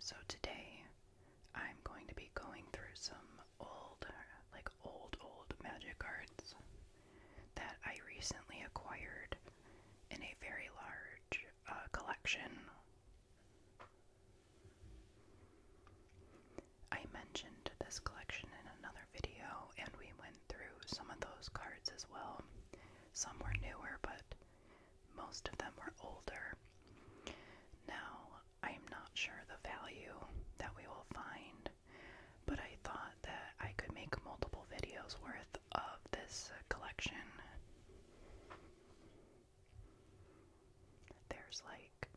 So today I'm going to be going through some old, old magic cards that I recently acquired in a very large collection. I mentioned this collection in another video, and we went through some of those cards as well. Some were newer, but most of them were older. Now, I'm not sure the value that we will find, but I thought that I could make multiple videos worth of this collection. There's like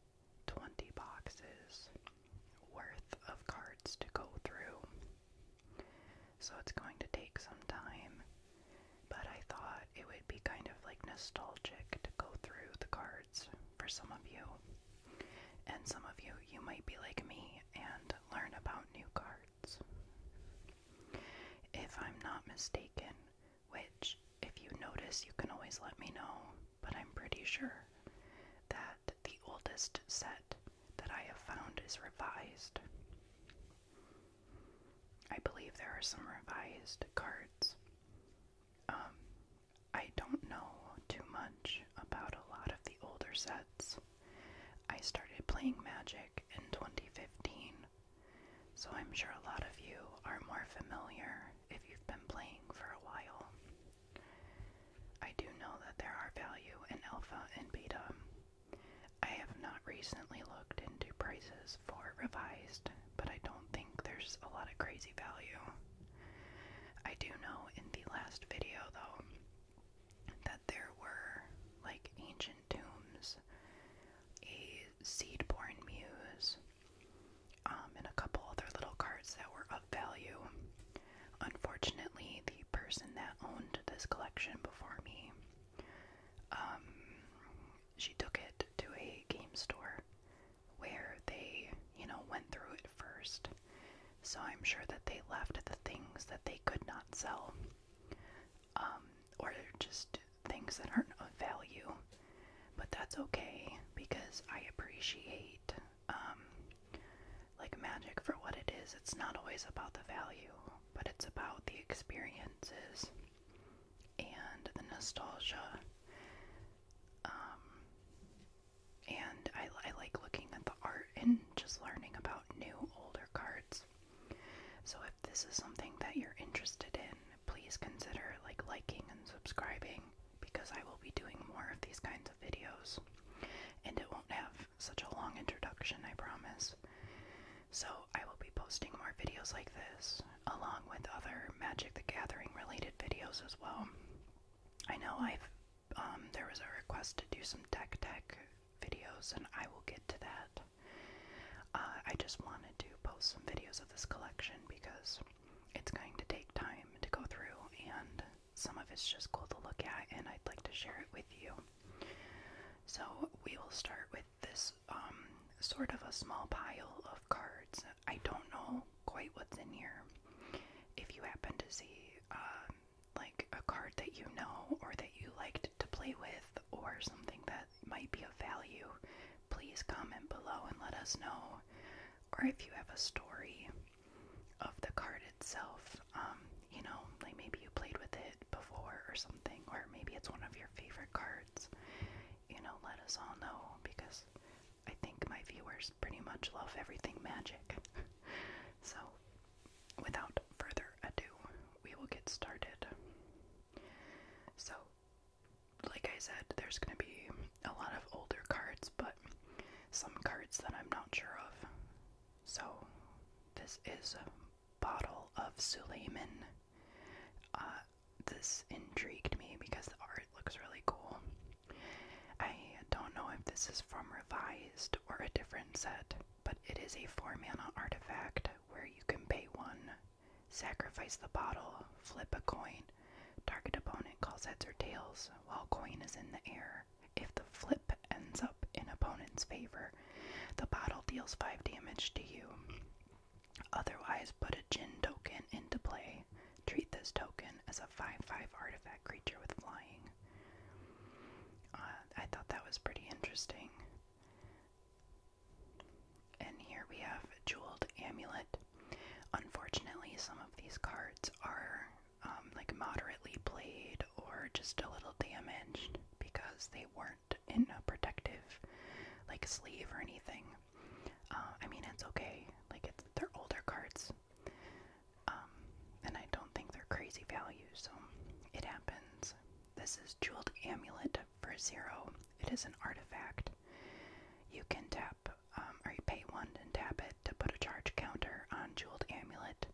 20 boxes worth of cards to go through, so it's going to take some time, but I thought it would be kind of like nostalgic to go through the cards for some of you. And some of you, you might be like me and learn about new cards. If I'm not mistaken, which if you notice you can always let me know, but I'm pretty sure that the oldest set that I have found is revised. I believe there are some revised cards. I don't know too much about a lot of the older sets. I started playing Magic in 2015, so I'm sure a lot of you are more familiar if you've been playing for a while. I do know that there are value in Alpha and Beta. I have not recently looked into prices for revised, but I don't think there's a lot of crazy value. I do know in the last video, though, that there were like ancient tombs, a Seedborn Muse, and a couple other little cards that were of value. Unfortunately, the person that owned this collection before me, she took it to a game store where they, went through it first. So I'm sure that they left the things that they could not sell, or just things that aren't of value. But that's okay, because I appreciate Magic for what it is. It's not always about the value, but it's about the experiences and the nostalgia. And I like looking at the art and just learning about new, older cards. So if this is something that you're interested in, please consider liking and subscribing, because I will be doing more of these kinds of videos. And it won't have such a long introduction, I promise. So I will be posting more videos like this, along with other Magic the Gathering related videos as well. I know there was a request to do some tech videos, and I will get to that. I just wanted to post some videos of this collection because it's going to take time to go through, and some of it's just cool to look at, and I'd like to share it with you. So we will start with this sort of a small pile of cards. I don't know quite what's in here. If you happen to see a card that you know or that you liked to play with, or something that might be of value, please comment below and let us know. Or if you have a story of the card itself, maybe you played with it before or something, or maybe it's one of your favorite cards, let us all know, because I think my viewers pretty much love everything Magic. So, without further ado, we will get started. So, like I said, there's going to be a lot of older cards, but some cards that I'm not sure of. So, this is a bottle of Suleiman. This intrigued me because the art looks really cool. I don't know if this is from Revised or a different set, but it is a 4-mana artifact where you can pay 1, sacrifice the bottle, flip a coin, target opponent calls heads or tails while coin is in the air. If the flip ends up in opponent's favor, the bottle deals 5 damage to you. Otherwise, put a Djinn token into play. Treat this token as a 5/5 artifact creature with flying. I thought that was pretty interesting. And here we have Jeweled just a little damaged because they weren't in a protective, like, sleeve or anything. I mean, it's okay. Like, they're older cards. And I don't think they're crazy value, so it happens. This is Jeweled Amulet for 0. It is an artifact. You can tap, or you pay 1 and tap it to put a charge counter on Jeweled Amulet.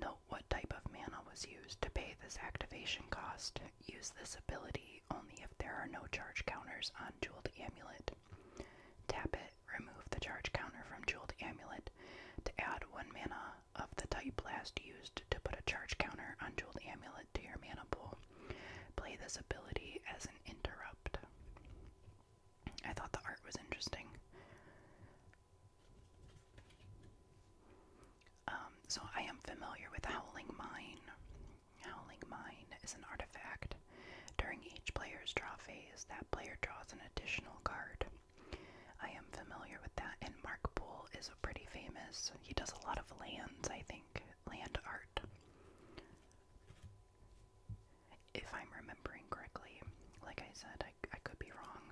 Note what type of mana was used to pay this activation cost. Use this ability only if there are no charge counters on Jeweled Amulet. Tap it, remove the charge counter from Jeweled Amulet to add 1 mana of the type last used to put a charge counter on Jeweled Amulet to your mana pool. Play this ability as an interrupt. I thought the art was interesting. So I am familiar with Howling Mine. Howling Mine is an artifact. During each player's draw phase, that player draws an additional card. I am familiar with that, and Mark Poole is a pretty famous. He does a lot of lands, I think, land art. If I'm remembering correctly, like I said, I could be wrong.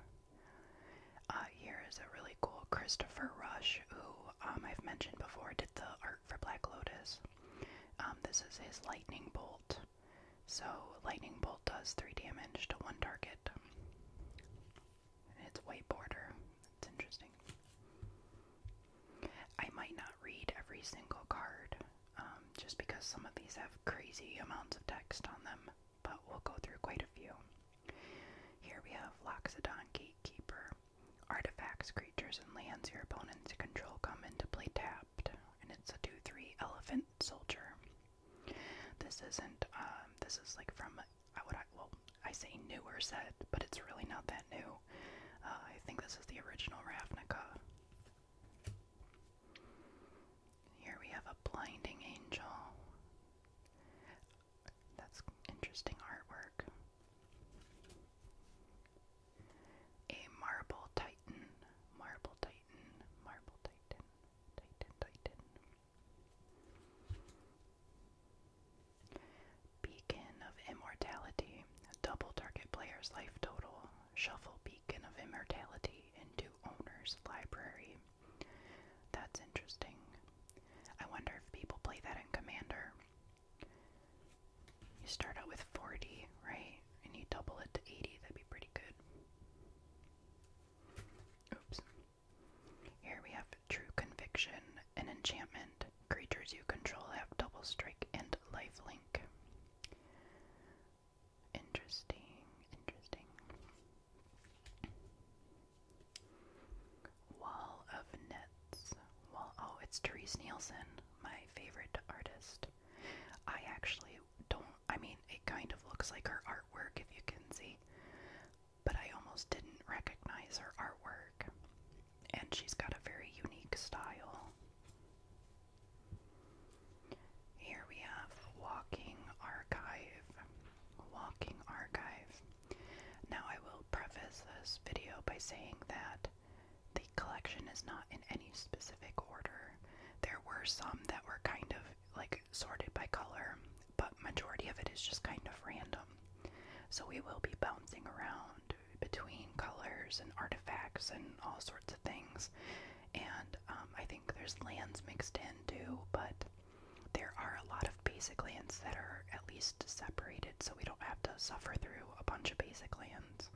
Here is a really cool Christopher Rush, who I've mentioned before, did the art for Black Lotus. This is his Lightning Bolt. So, Lightning Bolt does 3 damage to 1 target. And it's white border. It's interesting. I might not read every single card, just because some of these have crazy amounts of text on them, but we'll go through quite a few. Here we have Loxodon Gatekeeper. Artifacts, creatures, and lands your opponents control come into play tapped, and it's a 2/3 elephant soldier. This isn't, this is like from, I say newer set, but it's really not that new. I think this is the original Ravnica. Here we have a Blinding Angel. That's interesting artwork. A Marble Titan. Marble Titan. Marble Titan. Titan. Beacon of Immortality. Double target player's life total. Shuffle Beacon of Immortality into owner's library. That's interesting. I wonder if people play that in Commander. You start out with 40, right? And you double it to 80. That'd be pretty good. Oops. Here we have True Conviction, an enchantment. Creatures you control have double strike and lifelink. Interesting. Wall of Nets. Oh, it's Therese Nielsen, my favorite artist. I actually don't, I mean, it kind of looks like her artwork, if you can see, but I almost didn't recognize her artwork, and she's got a very unique style. Here we have Walking Archive. Walking Archive. Now I will preface this video by saying that the collection is not in any specific order. There were some that were kind of like sorted by color, but majority of it is just kind of random. So we will be bouncing around between colors and artifacts and all sorts of things. And I think there's lands mixed in too, but there are a lot of basic lands that are at least separated, so we don't have to suffer through a bunch of basic lands.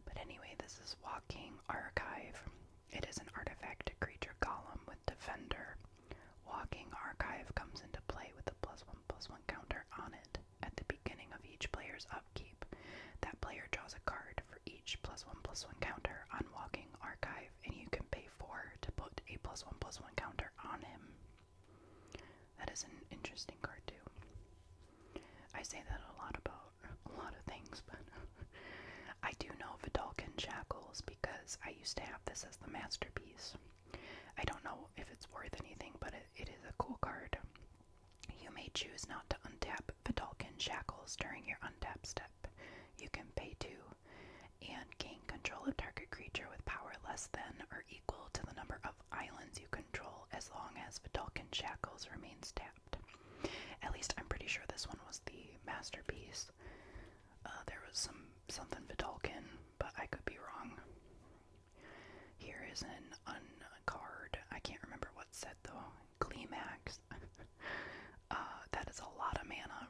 But anyway, this is Walking Archive. It is an artifact creature golem with Defender. Walking Archive comes into play with a +1/+1 counter on it. At the beginning of each player's upkeep, that player draws a card for each +1/+1 counter on Walking Archive, and you can pay 4 to put a +1/+1 counter on him. That is an interesting card too. I say that a lot about a lot of things, but I do know Vidalcan Shackles because I used to have this as the masterpiece. I don't know if it's worth anything, but it is a cool card. You may choose not to untap Vidalcan Shackles during your untap step. You can pay 2 and gain control of target creature with power less than or equal to the number of islands you control as long as Vidalcan Shackles remains tapped. At least I'm pretty sure this one was the masterpiece. There was something Vidalkin, but I could be wrong. Here is an uncard. I can't remember what set though. Climax. That is a lot of mana.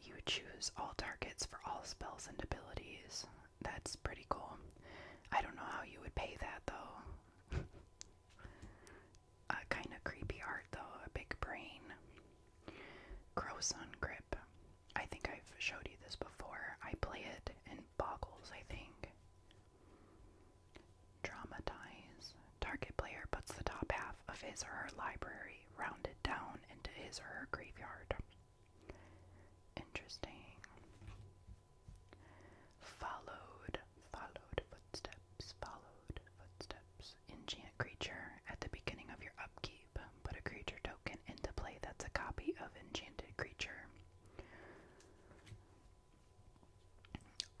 You choose all targets for all spells and abilities. That's pretty cool. I don't know how you would pay that though. Kind of creepy art though. A big brain. Crowsun Grip. I think I've showed you this before. I play it in Boggles, I think. Dramatize. Target player puts the top half of his or her library rounded down into his or her graveyard. Interesting. Followed footsteps, Enchant creature. At the beginning of your upkeep, put a creature token into play that's a copy of enchanted creature.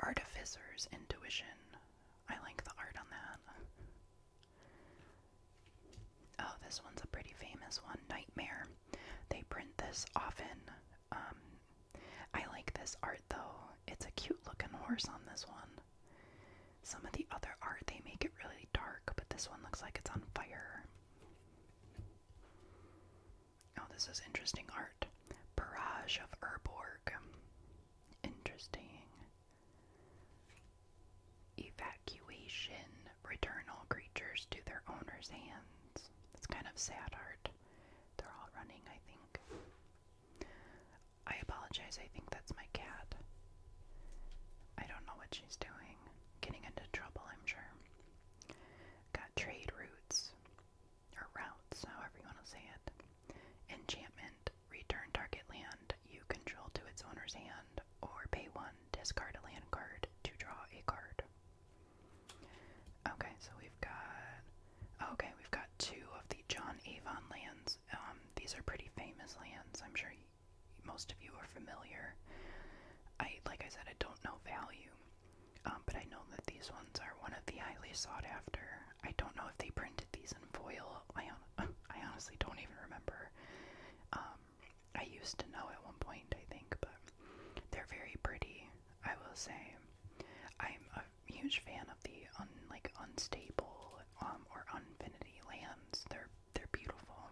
Artificer's Intuition. I like the art on that. Oh, this one's a pretty famous one. Nightmare. They print this often. I like this art though. It's a cute looking horse on this one. Some of the other art, they make it really dark, but this one looks like it's on fire. Oh, this is interesting art. Barrage of Urborg. Interesting. Evacuation. Return all creatures to their owner's hands. It's kind of sad art. They're all running, I think. I apologize, I think that's my cat. I don't know what she's doing. Getting into trouble, I'm sure. Got trade routes. Or routes, however you want to say it. Enchantment. Return target land you control to its owner's hand, or pay 1, discard a land card to draw a card. Okay, so we've got 2 of the John Avon lands. These are pretty famous lands. I'm sure most of you are familiar. Like I said, I don't know value, but I know that these ones are one of the highly sought after. I don't know if they printed these in foil. I honestly don't even remember. I used to know at one point, I think, but they're very pretty, I will say. I'm a huge fan of the unstable or unfinity lands. They're beautiful.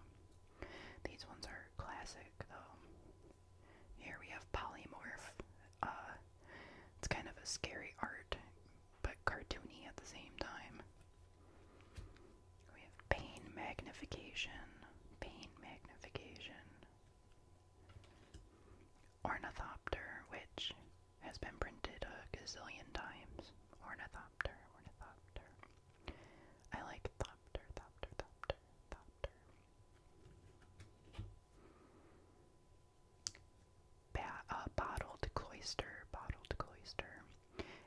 These ones are classic though. Here we have Polymorph. It's kind of a scary art, but cartoony at the same time. We have Pain Magnification. Ornithopter, which has been printed a gazillion times. Ornithopter. I like Thopter. Bottled Cloister.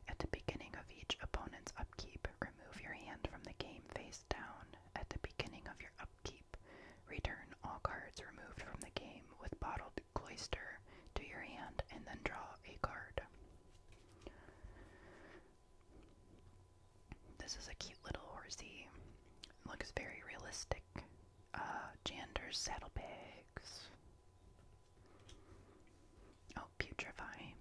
At the beginning of each opponent's upkeep, remove your hand from the game face down. At the beginning of your upkeep, return all cards removed from the game with Bottled Cloister to your hand and then draw a card. This is a cute little horsey. Looks very realistic. Jander's Saddlebags. Oh, Putrefy.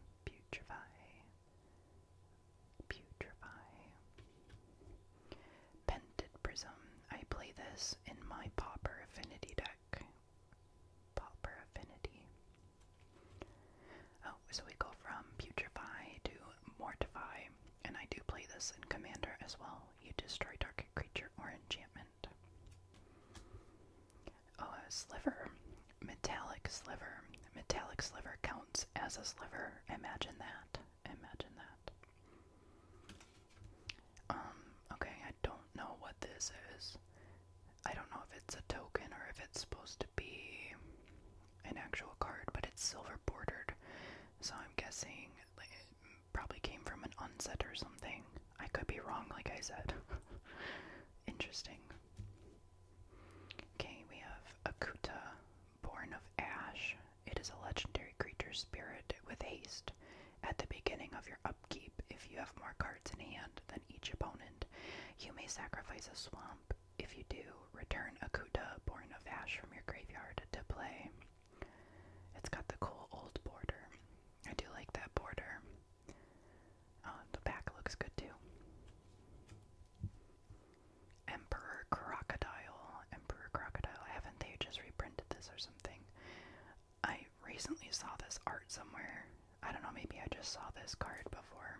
Pented Prism. I play this in my Pauper Affinity deck. Oh, so we go from Putrefy to Mortify, and I do play this in Commander as well. You destroy target creature or enchantment. Oh, a Sliver. Metallic Sliver. Metallic Sliver counts as a sliver. Imagine that. Okay, I don't know what this is. I don't know if it's a token or if it's supposed to be an actual card, but it's silver bordered. So I'm guessing it probably came from an unset or something. I could be wrong, like I said. Interesting. Okay, we have Akuta, Born of Ash. It is a legendary creature spirit with haste. At the beginning of your upkeep, if you have more cards in hand than each opponent, you may sacrifice a swamp. If you do, return Akuta, Born of Ash from your graveyard to play. It's got the cool old border. I do like that border. recently saw this art somewhere. I don't know, maybe I just saw this card before.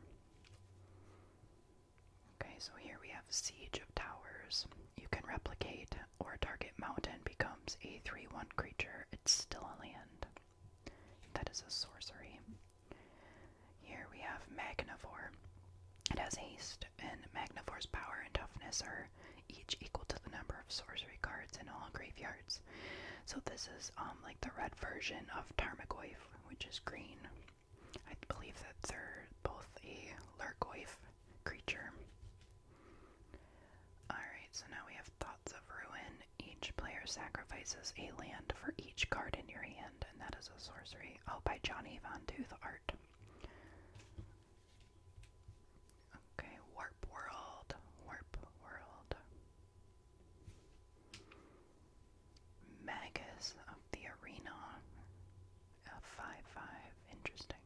Okay, so here we have Siege of Towers. You can replicate or target mountain becomes a 3/1 creature. It's still a land. That is a sorcery. Here we have Magnivore. It has haste, and Magnivore's power and toughness are each equal to the number of sorcery cards in all graveyards. So this is like the red version of Tarmogoyf, which is green. I believe that they're both a Lurgoyf creature. Alright, so now we have Thoughts of Ruin. Each player sacrifices a land for each card in your hand, and that is a sorcery. Oh, by Johnny Von Tooth art. Okay, Warp World. Warp World. Magus of the Arena. A 5/5. Interesting.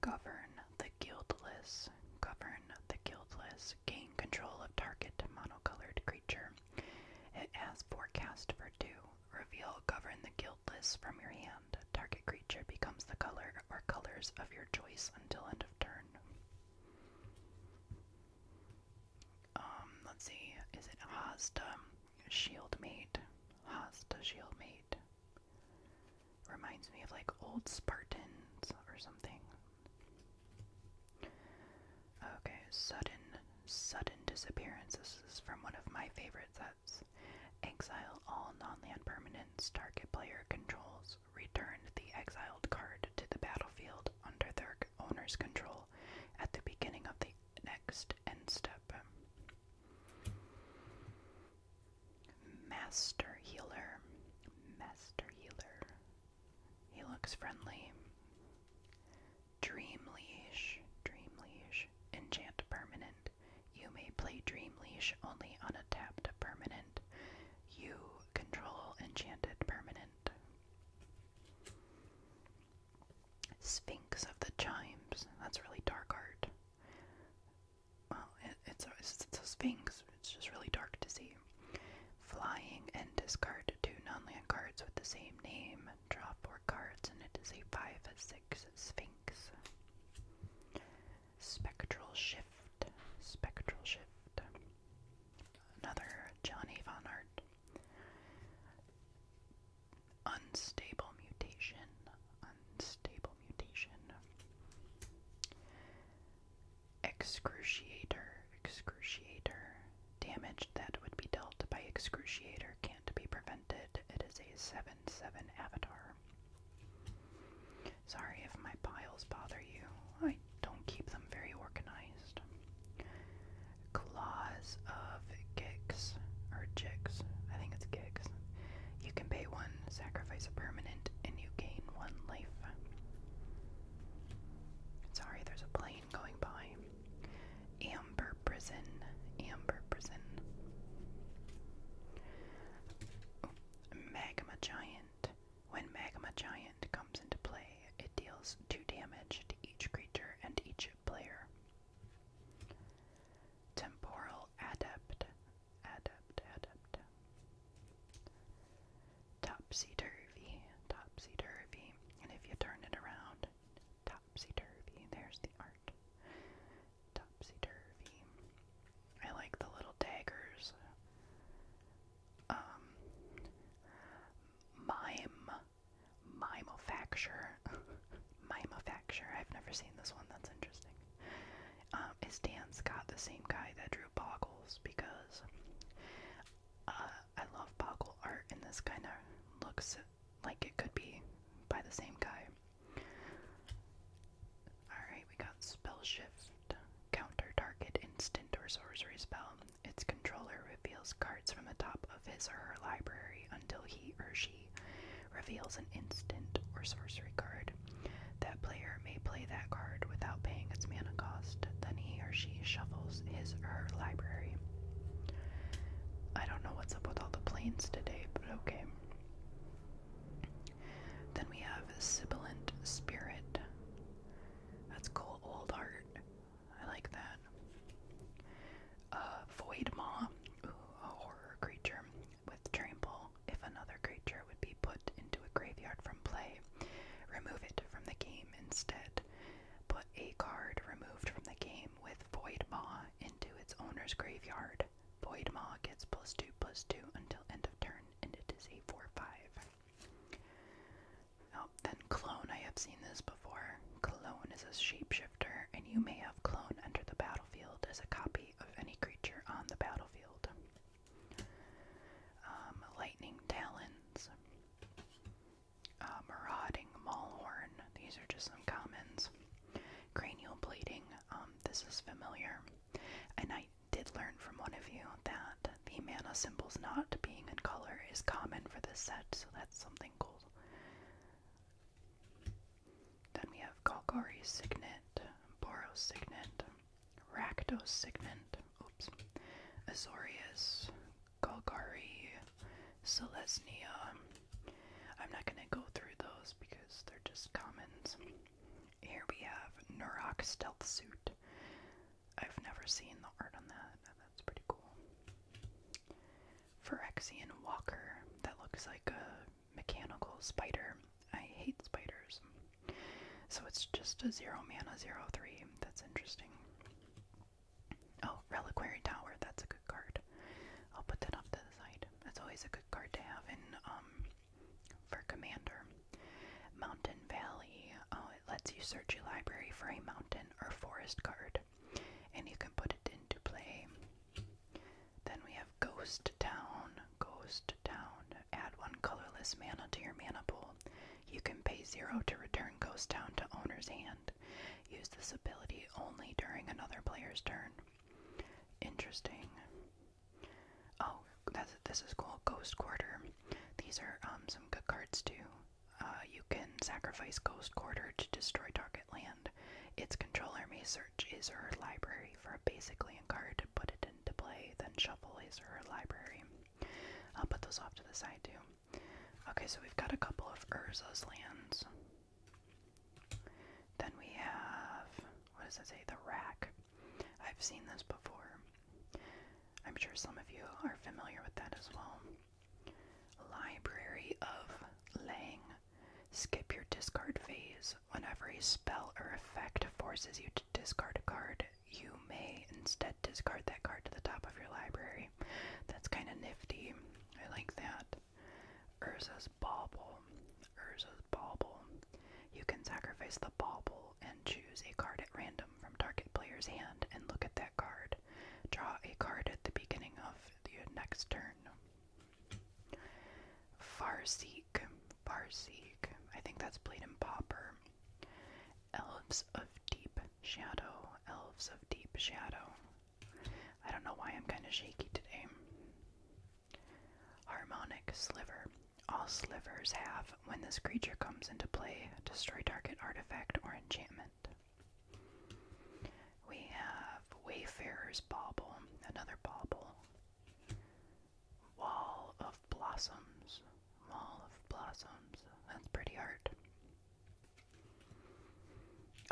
Govern the Guildless. Govern the Guildless. Gain control of target monocolored creature. It has forecast for 2. Reveal Govern the Guildless from your hand. Target creature becomes the color or colors of your choice until end of turn. Let's see. Is it Hazda Shieldmate? Hazda Shieldmate. Reminds me of like old Spartans or something. Okay, sudden disappearance. This is from one of my favorite sets. Exile all non-land permanents target player controls. Return the exiled card to the battlefield under their owner's control at the beginning of the next end step. Master Healer. Master Healer. He looks friendly. Dream Leash. Dream Leash. Enchant permanent. You may play Dream Leash only on a tapped permanent. You control enchanted permanent. Sphinx of the Chimes. That's really dark art. Well, it's a sphinx. It's just really dark to see. Flying and discard 2 non-land cards with the same name. Draw 4 cards, and it is a 5/6 Sphinx. Spectral Shift. Spectral Shift. Another Johnny Von art. Unstable Mutation. Unstable Mutation. Excruciator. Excruciator. Damage that would be dealt by Excruciator can't be prevented. It is a 7/7 avatar. Sorry if my piles bother you. I don't keep them very organized. Claws of Gix. Or Jix. I think it's Gix. You can pay 1, sacrifice a permanent, and you gain 1 life. Sorry, there's a plane going by. Amber Prison. Amber Prison. Magma Giant. When Magma Giant comes into play, it deals 2 damage to each creature and each player. Temporal Adept. Adept. Topsy-turvy. Topsy-turvy. And if you turn it around, topsy-turvy. There's the art. Topsy-turvy. I like the little daggers. Mimefacture. Mimefacture. I've never seen this one. That's interesting. Is Dan Scott the same guy that drew Boggles? Because I love Boggle art, and this kind of looks like it could be by the same guy. Alright, we got Spell Shift. Counter target instant or sorcery spell. Its controller reveals cards from the top of his or her library until he or she reveals an instant or sorcery card. That player may play that card without paying its mana cost. Then he or she shuffles his or her library. I don't know what's up with all the planes today, but okay. Then we have Sibilant Spirit. That's cool old art. I like that. Void Maw. Ooh, a horror creature with trample. If another creature would be 2 until end of turn, and it is a 4/5. Oh, then Clone, I have seen this before. Clone is a shapeshifter, and you may have Clone enter the battlefield as a copy of any creature on the battlefield. Lightning Talons. Marauding Maulhorn. These are just some commons. Cranial Bleeding. This is familiar. And I did learn from one of you that the mana symbols not being in color is common for this set, so that's something cool. Then we have Golgari's Signet, Boros Signet, Rakdos Signet, Azorius, Golgari, Celestia. I'm not going to go through those because they're just commons. Here we have Nurok Stealth Suit. I've never seen the art on that. That's pretty cool. Phyrexian Walker. That looks like a mechanical spider. I hate spiders. So it's just a 0 mana 0/3. That's interesting. Oh, Reliquary Tower. That's a good card. I'll put that off to the side. That's always a good card to have in for Commander. Mountain Valley. Oh, it lets you search your library for a mountain or forest card, and you can put it into play. Then we have Ghost Town. Ghost Town. Add 1 colorless mana to your mana pool. You can pay 0 to return Ghost Town to owner's hand. Use this ability only during another player's turn. Interesting. Oh, this is cool. Ghost Quarter. These are some good cards too. You can sacrifice Ghost Quarter to destroy target land. Its controller may search his or her library for a basic land card, put it into play, then shuffle his or her library. I'll put those off to the side too. Okay, so we've got a couple of Urza's lands. Then we have, what does it say? The Rack. I've seen this before. I'm sure some of you are familiar with that as well. Library of Lang. Skip your discard phase. Whenever a spell or effect forces you to discard a card, you may instead discard that card to the top of your library. That's kind of nifty. I like that. Urza's Bauble. Urza's Bauble. You can sacrifice the Bauble and choose a card at random from target player's hand and look at that card. Draw a card at the beginning of your next turn. Farseek. Farseek. I think that's played in Pauper. Elves of Deep Shadow. Elves of Deep Shadow. I don't know why I'm kind of shaky today. Harmonic Sliver. All slivers have, when this creature comes into play, destroy target artifact or enchantment. We have Wayfarer's Bauble, another Bauble. Wall of Blossoms. Wall of Blossoms. That's pretty art.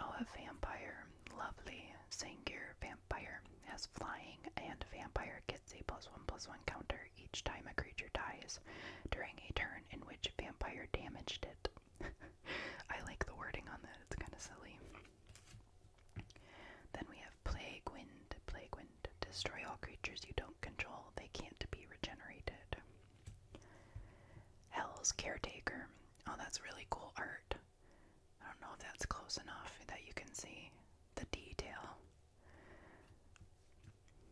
Oh, a Vampire. Lovely. Sangir Vampire has flying, and Vampire gets a +1/+1 counter each time a creature dies during a turn in which Vampire damaged it. I like the wording on that. It's kind of silly. Then we have Plague Wind. Plague Wind. Destroy all creatures you don't control. They can't be regenerated. Hell's Caretaker. Oh, that's really cool art. I don't know if that's close enough that you can see the detail.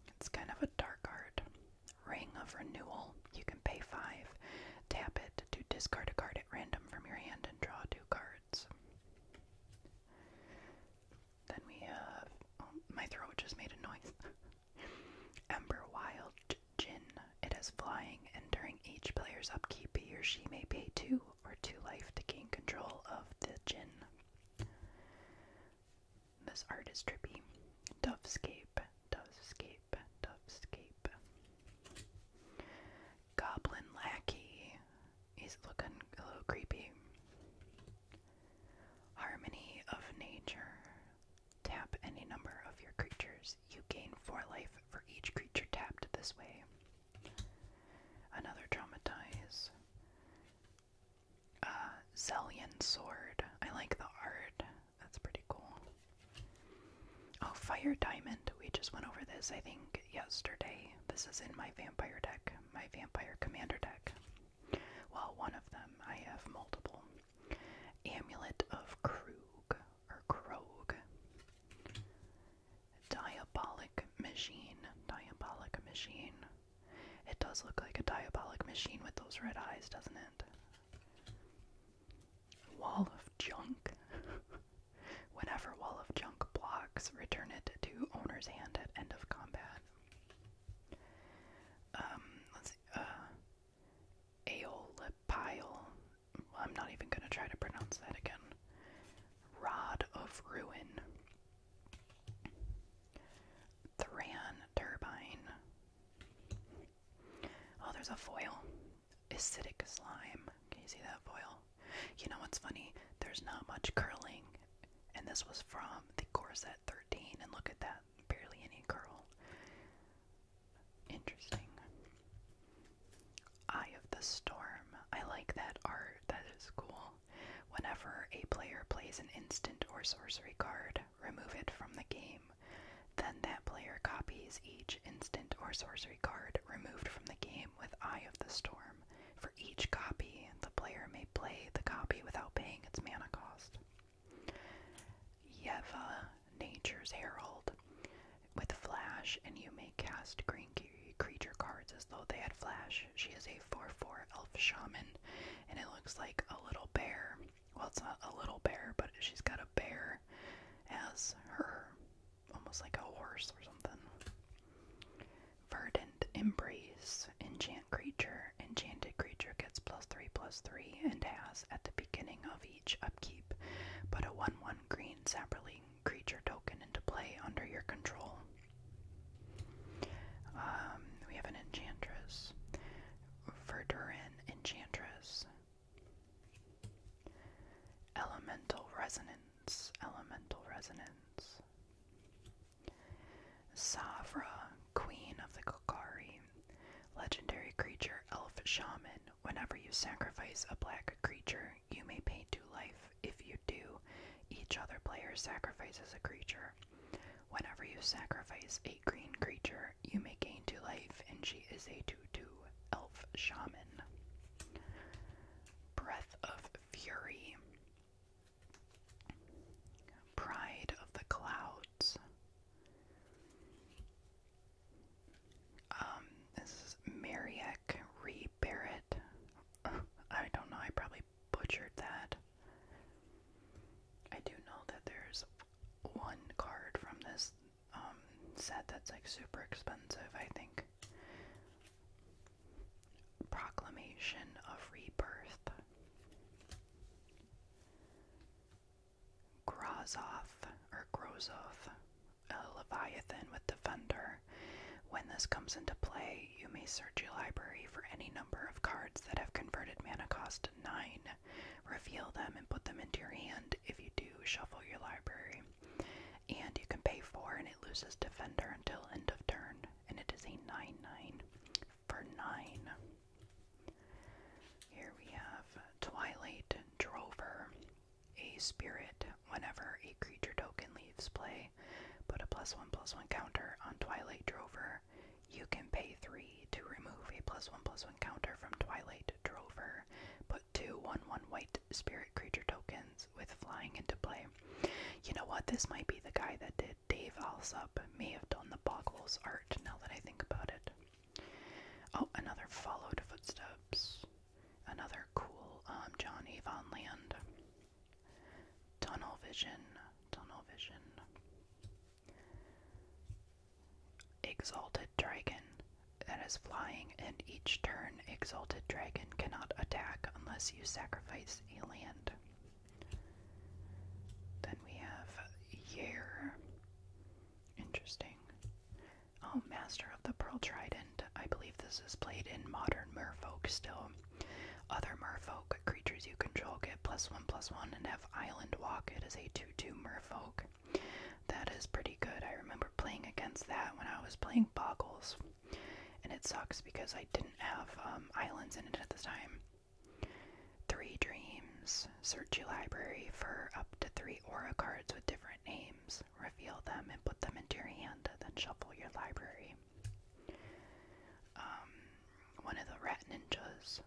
It's kind of a dark art. Ring of Renewal. You can pay 5. Tap it to discard a card at random from your hand and draw 2 cards. Then we have, oh, my throat just made a noise. Ember Wild Djinn. It has flying, and during each player's upkeep, he or she may pay 2 or 2 life to gain control of the Djinn. This art is trippy. Dovescape. Dovescape. Dovescape. Goblin Lackey. He's looking a little creepy. Harmony of Nature. Tap any number of your creatures. You gain 4 life for each creature tapped this way. Another Traumatize. Zellian Sword. I like the art. That's pretty cool. Oh, Fire Diamond. We just went over this, I think, yesterday. This is in my vampire deck. My Vampire Commander deck. Well, one of them. I have multiple. Amulet of Krug, or Krog. Diabolic Machine. Diabolic Machine. It does look like a Diabolic Machine with those red eyes, doesn't it? Wall of Junk. Whenever Wall of Junk blocks, return it to owner's hand at end of combat. Let's see. Aeolipile. I'm not even going to try to pronounce that again. Rod of Ruin. Thran Turbine. Oh, there's a foil. Acidic Slime. Can you see that foil? You know what's funny? There's not much curling. And this was from the core set 13. And look at that. Barely any curl. Interesting. Eye of the Storm. I like that art. That is cool. Whenever a player plays an instant or sorcery card, remove it from the game. Then that player copies each instant or sorcery card removed from the game with Eye of the Storm. For each copy, the player may play the copy without paying its mana cost. Yeva, Nature's Herald. With Flash, and you may cast green creature cards as though they had Flash. She is a 4/4 elf shaman, and it looks like a little bear. Well, it's not a little bear, but she's got a bear as her, almost like a horse or something. Verdant Embrace. Enchant creature. Enchanted creature gets +3/+3 and has, at the beginning of each upkeep, put a 1/1 green sapperling creature token into play under your control. We have an Enchantress. Verduran Enchantress. Elemental Resonance. Elemental Resonance. Savra, Queen of the Kokari. Legendary creature, Elf Shaman. Whenever you sacrifice a black creature, you may pay 2 life. If you do, each other player sacrifices a creature. Whenever you sacrifice a green creature, you may gain 2 life, and she is a 2/2 Elf Shaman. Breath of Fury. Pride of the Clouds. This is Mariek Barrett. I don't know, I probably butchered that. I do know that there's one card from this set that's like super expensive, I think. Proclamation of Rebirth. Grozov, a Leviathan with Defender. When this comes into play, you may search your library for any number of cards that have converted mana cost 9. Reveal them and put them into your hand. If you do, shuffle your library. And you can pay 4 and it loses Defender until end of turn. And it is a 9/9 for 9. Here we have Twilight Drover. A spirit. Whenever a creature token leaves play, put a +1/+1 counter on Twilight Drover. You can pay 3 to remove a +1/+1 counter from Twilight Drover. Put 2 1/1 white spirit creature tokens with flying into play. You know what? This might be the guy that did Dave Alsop. May have done the Boggles art now that I think about it. Oh, another Followed Footsteps. Another cool John Avon land. Tunnel Vision. Tunnel Vision. Exalted Dragon. That is flying, and each turn Exalted Dragon cannot attack unless you sacrifice a land. Then we have Yer. Interesting. Oh, Master of the Pearl Trident. I believe this is played in Modern Merfolk still. Other Merfolk creatures you control get +1/+1 and have Island Walk. It is a 2/2 Merfolk. That is pretty good. I remember playing against that when I was playing Boggles. And it sucks because I didn't have islands in it at the time. 3 Dreams. Search your library for up to 3 aura cards with different names. Reveal them and put them into your hand. Then shuffle your library. One of Heroes,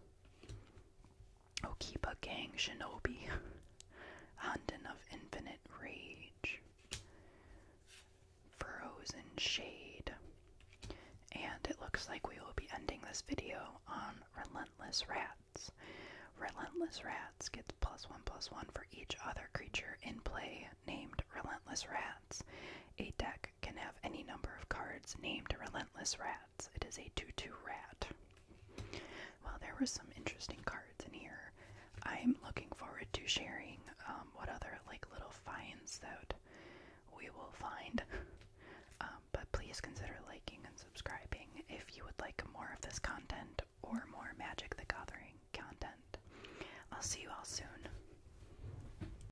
Okiba Gang Shinobi, Honden of Infinite Rage, Frozen Shade, and it looks like we will be ending this video on Relentless Rats. Relentless Rats gets +1/+1 for each other creature in play named Relentless Rats. A deck can have any number of cards named Relentless Rats. It is a 2/2 rat. Well, there were some interesting cards in here. I'm looking forward to sharing what other little finds that we will find. But please consider liking and subscribing if you would like more of this content or more Magic the Gathering content. I'll see you